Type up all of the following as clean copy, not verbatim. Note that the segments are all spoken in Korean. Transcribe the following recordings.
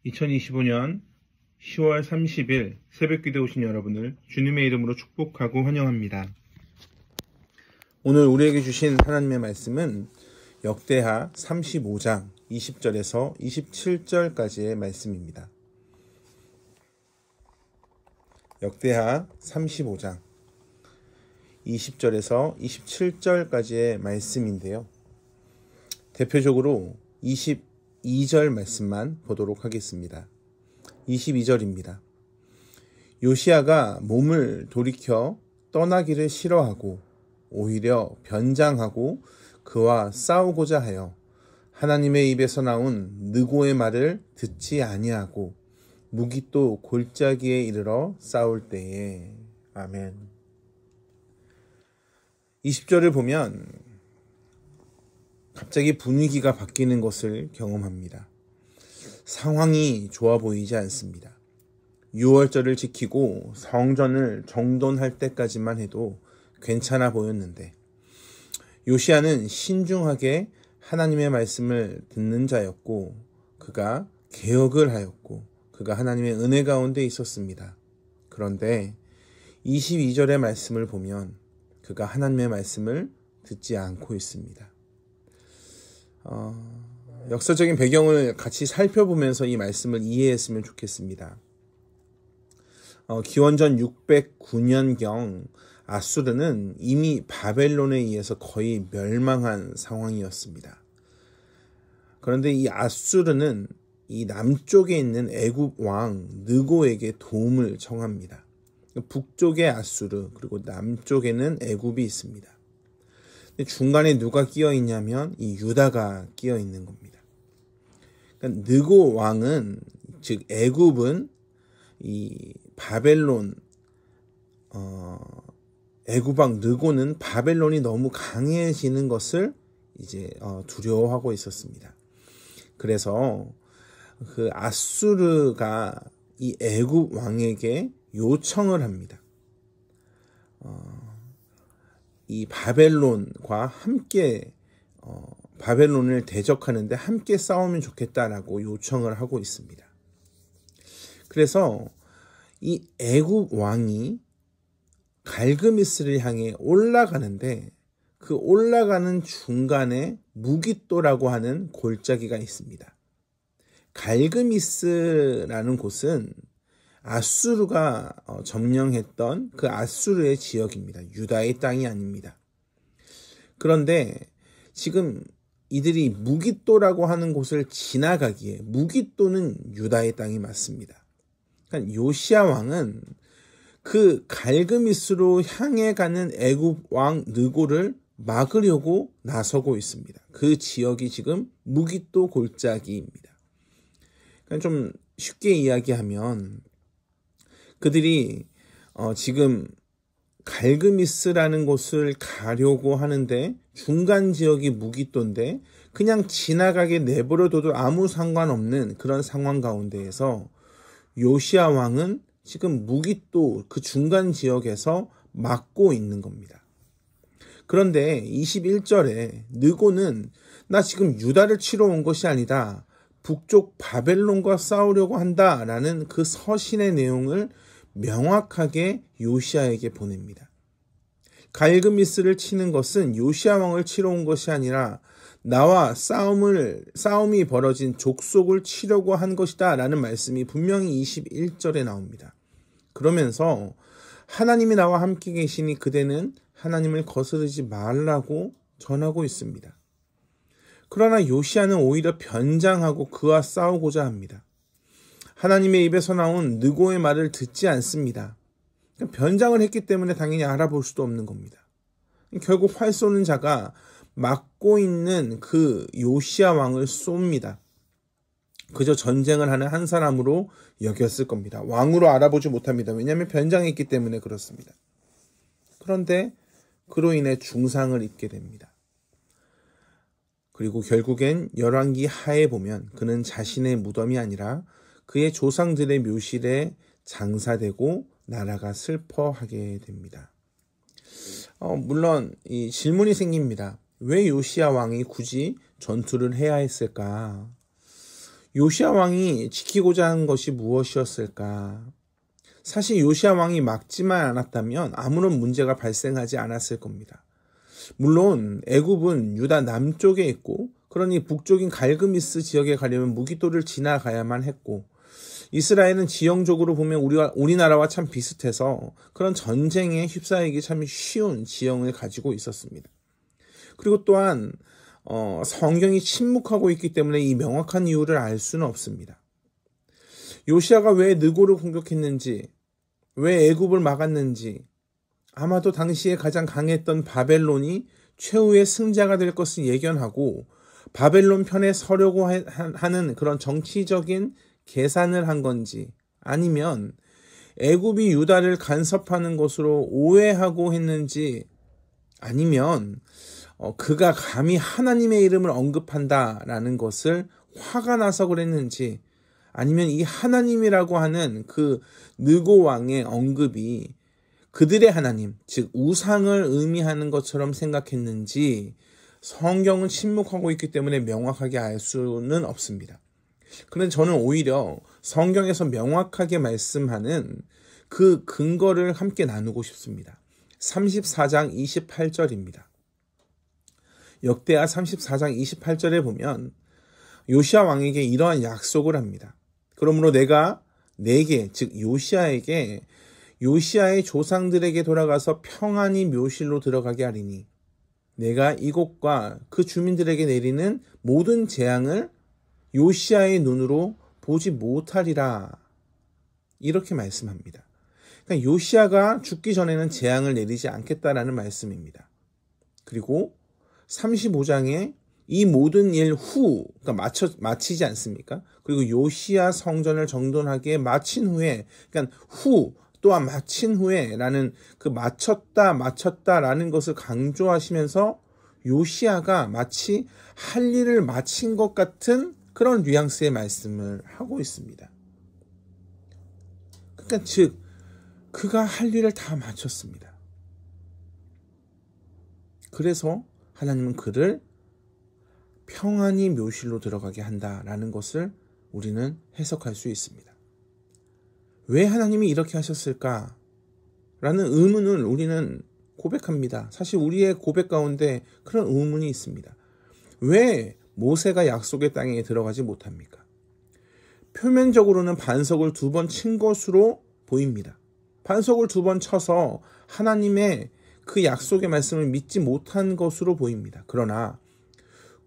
2025년 10월 30일 새벽기도에 오신 여러분을 주님의 이름으로 축복하고 환영합니다. 오늘 우리에게 주신 하나님의 말씀은 역대하 35장 20절에서 27절까지의 말씀입니다. 역대하 35장 20절에서 27절까지의 말씀인데요. 대표적으로 22절 말씀만 보도록 하겠습니다. 22절입니다. 요시야가 몸을 돌이켜 떠나기를 싫어하고 오히려 변장하고 그와 싸우고자 하여 하나님의 입에서 나온 느고의 말을 듣지 아니하고 무기또 골짜기에 이르러 싸울 때에. 아멘. 20절을 보면 갑자기 분위기가 바뀌는 것을 경험합니다. 상황이 좋아 보이지 않습니다. 6월절을 지키고 성전을 정돈할 때까지만 해도 괜찮아 보였는데 요시야는 신중하게 하나님의 말씀을 듣는 자였고 그가 개혁을 하였고 그가 하나님의 은혜 가운데 있었습니다. 그런데 22절의 말씀을 보면 그가 하나님의 말씀을 듣지 않고 있습니다. 역사적인 배경을 같이 살펴보면서 이 말씀을 이해했으면 좋겠습니다. 기원전 609년경 아수르는 이미 바벨론에 의해서 거의 멸망한 상황이었습니다. 그런데 이 아수르는 이 남쪽에 있는 애굽 왕 느고에게 도움을 청합니다. 북쪽에 아수르 그리고 남쪽에는 애굽이 있습니다. 중간에 누가 끼어 있냐면 이 유다가 끼어 있는 겁니다. 그러니까 느고 왕은 즉 애굽은 이 바벨론 애굽 왕 느고는 바벨론이 너무 강해지는 것을 이제 두려워하고 있었습니다. 그래서 그 아수르가 이 애굽 왕에게 요청을 합니다. 이 바벨론과 함께 바벨론을 대적하는데 함께 싸우면 좋겠다라고 요청을 하고 있습니다. 그래서 이 애굽 왕이 갈그미스를 향해 올라가는데 그 올라가는 중간에 무깃도라고 하는 골짜기가 있습니다. 갈그미스라는 곳은 아수르가 점령했던 그 아수르의 지역입니다. 유다의 땅이 아닙니다. 그런데 지금 이들이 무깃도라고 하는 곳을 지나가기에 무깃도는 유다의 땅이 맞습니다. 그러니까 요시야 왕은 그 갈그미스로 향해 가는 애굽 왕 느고를 막으려고 나서고 있습니다. 그 지역이 지금 무깃도 골짜기입니다. 그러니까 좀 쉽게 이야기하면 그들이 지금 갈그미스라는 곳을 가려고 하는데 중간 지역이 무깃도인데 그냥 지나가게 내버려둬도 아무 상관없는 그런 상황 가운데에서 요시야 왕은 지금 무깃도 그 중간 지역에서 막고 있는 겁니다. 그런데 21절에 느고는 나 지금 유다를 치러 온 것이 아니다. 북쪽 바벨론과 싸우려고 한다라는 그 서신의 내용을 명확하게 요시야에게 보냅니다. 갈그미스를 치는 것은 요시야 왕을 치러 온 것이 아니라 나와 싸움이 벌어진 족속을 치려고 한 것이다 라는 말씀이 분명히 21절에 나옵니다. 그러면서 하나님이 나와 함께 계시니 그대는 하나님을 거스르지 말라고 전하고 있습니다. 그러나 요시야는 오히려 변장하고 그와 싸우고자 합니다. 하나님의 입에서 나온 느고의 말을 듣지 않습니다. 변장을 했기 때문에 당연히 알아볼 수도 없는 겁니다. 결국 활 쏘는 자가 막고 있는 그 요시야 왕을 쏩니다. 그저 전쟁을 하는 한 사람으로 여겼을 겁니다. 왕으로 알아보지 못합니다. 왜냐하면 변장했기 때문에 그렇습니다. 그런데 그로 인해 중상을 입게 됩니다. 그리고 결국엔 열왕기 하에 보면 그는 자신의 무덤이 아니라 그의 조상들의 묘실에 장사되고 나라가 슬퍼하게 됩니다. 물론 이 질문이 생깁니다. 왜 요시야 왕이 굳이 전투를 해야 했을까? 요시야 왕이 지키고자 한 것이 무엇이었을까? 사실 요시야 왕이 막지만 않았다면 아무런 문제가 발생하지 않았을 겁니다. 물론 애굽은 유다 남쪽에 있고 그러니 북쪽인 갈그미스 지역에 가려면 무기토를 지나가야만 했고, 이스라엘은 지형적으로 보면 우리나라와 참 비슷해서 그런 전쟁에 휩싸이기 참 쉬운 지형을 가지고 있었습니다. 그리고 또한 성경이 침묵하고 있기 때문에 이 명확한 이유를 알 수는 없습니다. 요시야가 왜 느고를 공격했는지, 왜 애굽을 막았는지, 아마도 당시에 가장 강했던 바벨론이 최후의 승자가 될 것을 예견하고 바벨론 편에 서려고 하는 그런 정치적인 계산을 한 건지, 아니면 애굽이 유다를 간섭하는 것으로 오해하고 했는지, 아니면 그가 감히 하나님의 이름을 언급한다라는 것을 화가 나서 그랬는지, 아니면 이 하나님이라고 하는 그 느고 왕의 언급이 그들의 하나님, 즉 우상을 의미하는 것처럼 생각했는지 성경은 침묵하고 있기 때문에 명확하게 알 수는 없습니다. 그런데 저는 오히려 성경에서 명확하게 말씀하는 그 근거를 함께 나누고 싶습니다. 34장 28절입니다. 역대하 34장 28절에 보면 요시야 왕에게 이러한 약속을 합니다. 그러므로 내가 내게, 즉 요시야에게 요시야의 조상들에게 돌아가서 평안히 묘실로 들어가게 하리니 내가 이곳과 그 주민들에게 내리는 모든 재앙을 요시야의 눈으로 보지 못하리라. 이렇게 말씀합니다. 그러니까 요시야가 죽기 전에는 재앙을 내리지 않겠다라는 말씀입니다. 그리고 35장에 이 모든 일 후, 그러니까 마치지 않습니까? 그리고 요시야 성전을 정돈하게 마친 후에, 그러니까 후, 또한 마친 후에라는 그 마쳤다라는 것을 강조하시면서 요시야가 마치 할 일을 마친 것 같은 그런 뉘앙스의 말씀을 하고 있습니다. 그러니까 즉 그가 할 일을 다 마쳤습니다. 그래서 하나님은 그를 평안히 묘실로 들어가게 한다라는 것을 우리는 해석할 수 있습니다. 왜 하나님이 이렇게 하셨을까? 라는 의문을 우리는 고백합니다. 사실 우리의 고백 가운데 그런 의문이 있습니다. 왜 모세가 약속의 땅에 들어가지 못합니까? 표면적으로는 반석을 2번 친 것으로 보입니다. 반석을 2번 쳐서 하나님의 그 약속의 말씀을 믿지 못한 것으로 보입니다. 그러나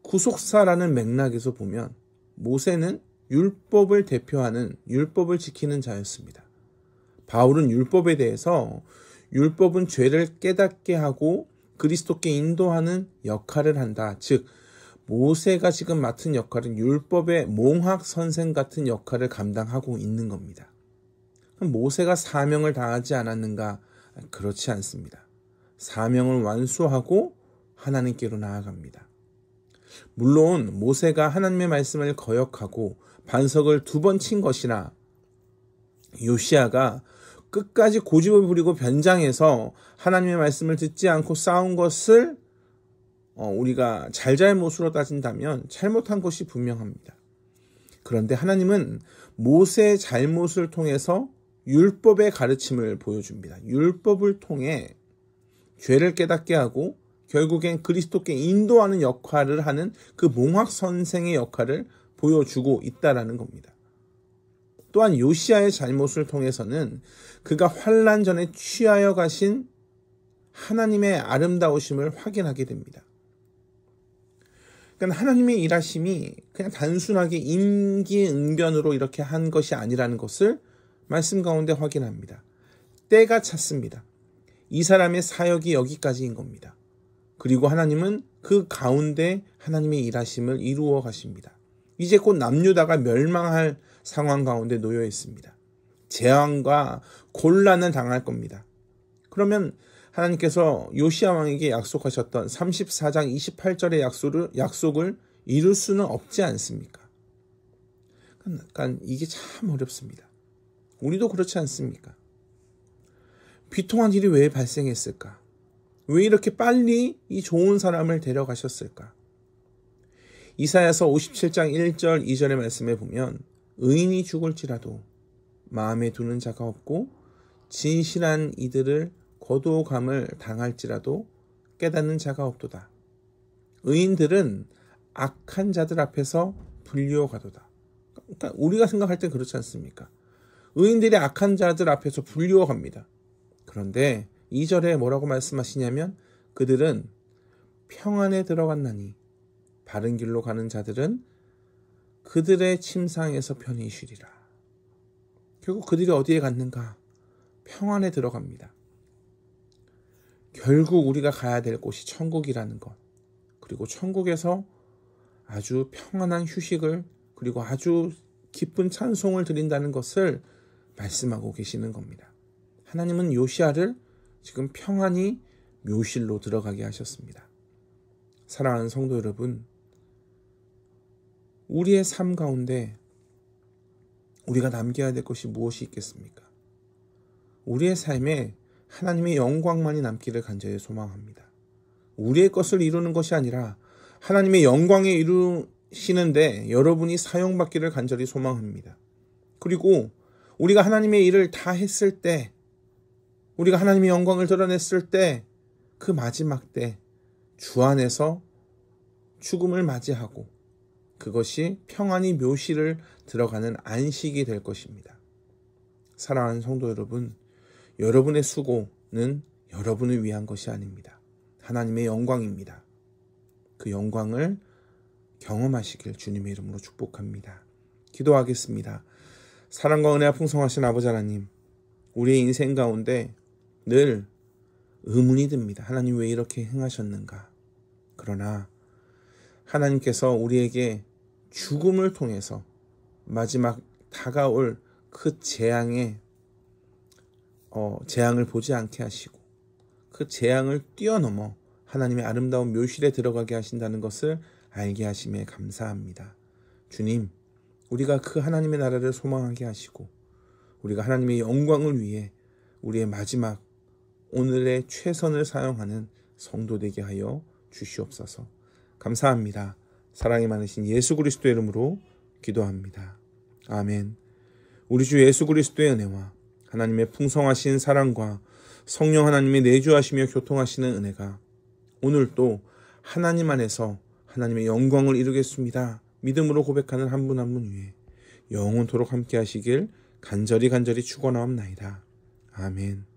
구속사라는 맥락에서 보면 모세는 율법을 대표하는, 율법을 지키는 자였습니다. 바울은 율법에 대해서 율법은 죄를 깨닫게 하고 그리스도께 인도하는 역할을 한다. 즉 모세가 지금 맡은 역할은 율법의 몽학 선생 같은 역할을 감당하고 있는 겁니다. 그럼 모세가 사명을 다하지 않았는가? 그렇지 않습니다. 사명을 완수하고 하나님께로 나아갑니다. 물론 모세가 하나님의 말씀을 거역하고 반석을 2번 친 것이나 요시야가 끝까지 고집을 부리고 변장해서 하나님의 말씀을 듣지 않고 싸운 것을 우리가 잘잘못으로 따진다면 잘못한 것이 분명합니다. 그런데 하나님은 모세의 잘못을 통해서 율법의 가르침을 보여줍니다. 율법을 통해 죄를 깨닫게 하고 결국엔 그리스도께 인도하는 역할을 하는 그 몽학 선생의 역할을 보여주고 있다라는 겁니다. 또한 요시야의 잘못을 통해서는 그가 환난 전에 취하여 가신 하나님의 아름다우심을 확인하게 됩니다. 그러니까 하나님의 일하심이 그냥 단순하게 임기응변으로 이렇게 한 것이 아니라는 것을 말씀 가운데 확인합니다. 때가 찼습니다. 이 사람의 사역이 여기까지인 겁니다. 그리고 하나님은 그 가운데 하나님의 일하심을 이루어 가십니다. 이제 곧 남유다가 멸망할 상황 가운데 놓여 있습니다. 재앙과 곤란을 당할 겁니다. 그러면 하나님께서 요시야 왕에게 약속하셨던 34장 28절의 약속을 이룰 수는 없지 않습니까? 그러니까 이게 참 어렵습니다. 우리도 그렇지 않습니까? 비통한 일이 왜 발생했을까? 왜 이렇게 빨리 이 좋은 사람을 데려가셨을까? 이사야서 57장 1절 2절의 말씀에 보면 의인이 죽을지라도 마음에 두는 자가 없고 진실한 이들을 거두감을 당할지라도 깨닫는 자가 없도다. 의인들은 악한 자들 앞에서 불리워가도다. 그러니까 우리가 생각할 땐 그렇지 않습니까? 의인들이 악한 자들 앞에서 불리워갑니다. 그런데 2절에 뭐라고 말씀하시냐면 그들은 평안에 들어갔나니 바른 길로 가는 자들은 그들의 침상에서 편히 쉬리라. 결국 그들이 어디에 갔는가? 평안에 들어갑니다. 결국 우리가 가야 될 곳이 천국이라는 것, 그리고 천국에서 아주 평안한 휴식을, 그리고 아주 기쁜 찬송을 드린다는 것을 말씀하고 계시는 겁니다. 하나님은 요시야를 지금 평안히 묘실로 들어가게 하셨습니다. 사랑하는 성도 여러분, 우리의 삶 가운데 우리가 남겨야 될 것이 무엇이 있겠습니까? 우리의 삶에 하나님의 영광만이 남기를 간절히 소망합니다. 우리의 것을 이루는 것이 아니라 하나님의 영광에 이루시는데 여러분이 사용받기를 간절히 소망합니다. 그리고 우리가 하나님의 일을 다 했을 때, 우리가 하나님의 영광을 드러냈을 때, 그 마지막 때 주 안에서 죽음을 맞이하고 그것이 평안히 묘실을 들어가는 안식이 될 것입니다. 사랑하는 성도 여러분, 여러분의 수고는 여러분을 위한 것이 아닙니다. 하나님의 영광입니다. 그 영광을 경험하시길 주님의 이름으로 축복합니다. 기도하겠습니다. 사랑과 은혜가 풍성하신 아버지 하나님, 우리의 인생 가운데 늘 의문이 듭니다. 하나님 왜 이렇게 행하셨는가? 그러나 하나님께서 우리에게 죽음을 통해서 마지막 다가올 그 재앙을 보지 않게 하시고 그 재앙을 뛰어넘어 하나님의 아름다운 묘실에 들어가게 하신다는 것을 알게 하심에 감사합니다. 주님, 우리가 그 하나님의 나라를 소망하게 하시고 우리가 하나님의 영광을 위해 우리의 마지막 오늘의 최선을 사용하는 성도 되게 하여 주시옵소서. 감사합니다. 사랑이 많으신 예수 그리스도의 이름으로 기도합니다. 아멘. 우리 주 예수 그리스도의 은혜와 하나님의 풍성하신 사랑과 성령 하나님의 내주하시며 교통하시는 은혜가 오늘도 하나님 안에서 하나님의 영광을 이루겠습니다. 믿음으로 고백하는 한 분 한 분 위에 영원토록 함께 하시길 간절히 축원하옵나이다. 아멘.